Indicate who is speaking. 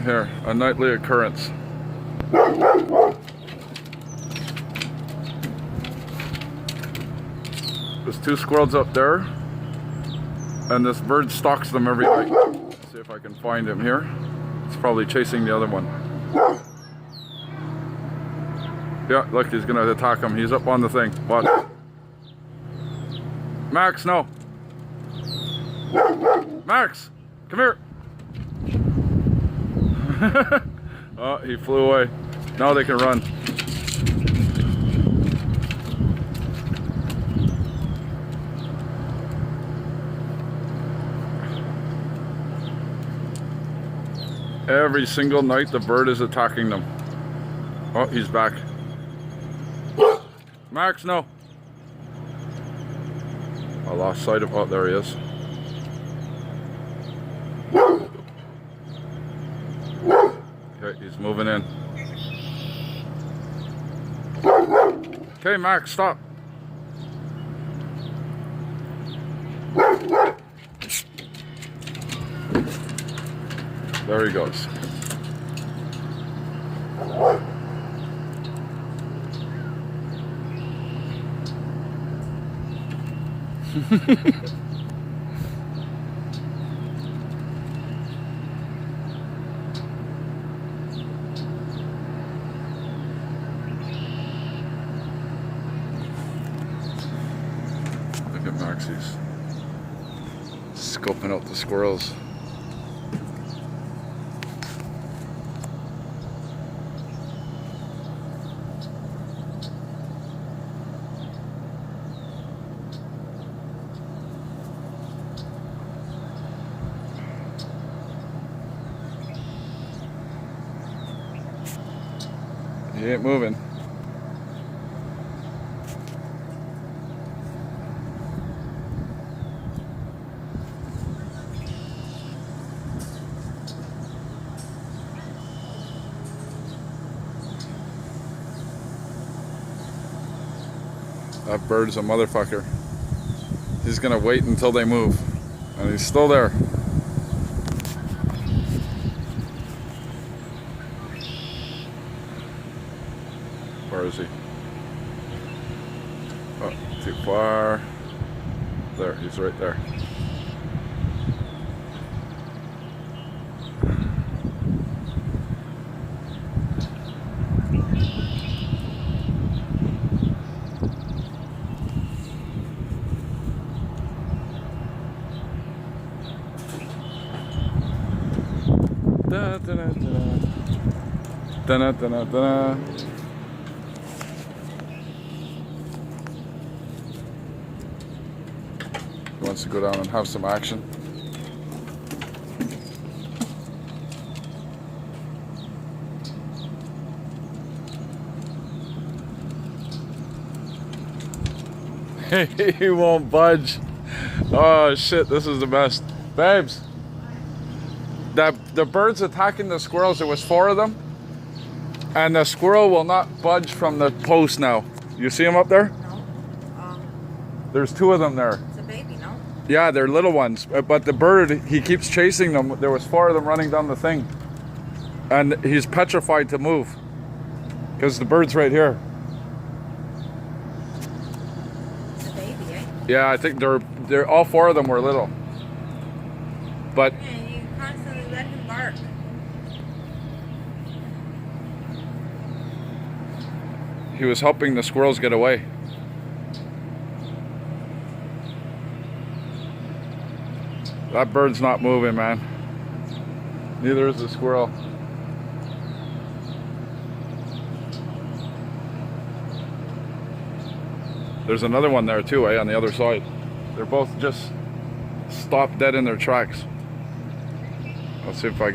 Speaker 1: Here, a nightly occurrence. There's 2 squirrels up there, and this bird stalks them every night. Let's see if I can find him here. It's probably chasing the other one. Yeah, look, he's gonna attack him. He's up on the thing. Watch. Max, no. Max, come here. Oh, he flew away. Now they can run. Every single night the bird is attacking them. Oh, he's back. Max, no. I lost sight of, oh, there he is. Okay, he's moving in. Okay, Max, stop. There he goes. Look at Max, he's scoping out the squirrels. He ain't moving. That bird's a motherfucker. He's gonna wait until they move. And he's still there. Where is he? Oh, too far. There, he's right there. Da, da, da, da. Da, da, da, da. He wants to go down and have some action. He won't budge. Oh shit, this is the best. Babes, the bird's attacking the squirrels. There was 4 of them. And the squirrel will not budge from the post now. You see him up there?
Speaker 2: No.
Speaker 1: There's 2 of them there.
Speaker 2: It's a baby, no?
Speaker 1: Yeah, they're little ones. But the bird, he keeps chasing them. There was 4 of them running down the thing. And he's petrified to move. Because the bird's right here.
Speaker 2: It's a baby, eh?
Speaker 1: Yeah, I think they're all 4 of them were little. But
Speaker 2: Yeah, you constantly let him bark.
Speaker 1: he was helping the squirrels get away. That bird's not moving, man. Neither is the squirrel. There's another one there too, on the other side. They're both just stopped dead in their tracks. I'll see if I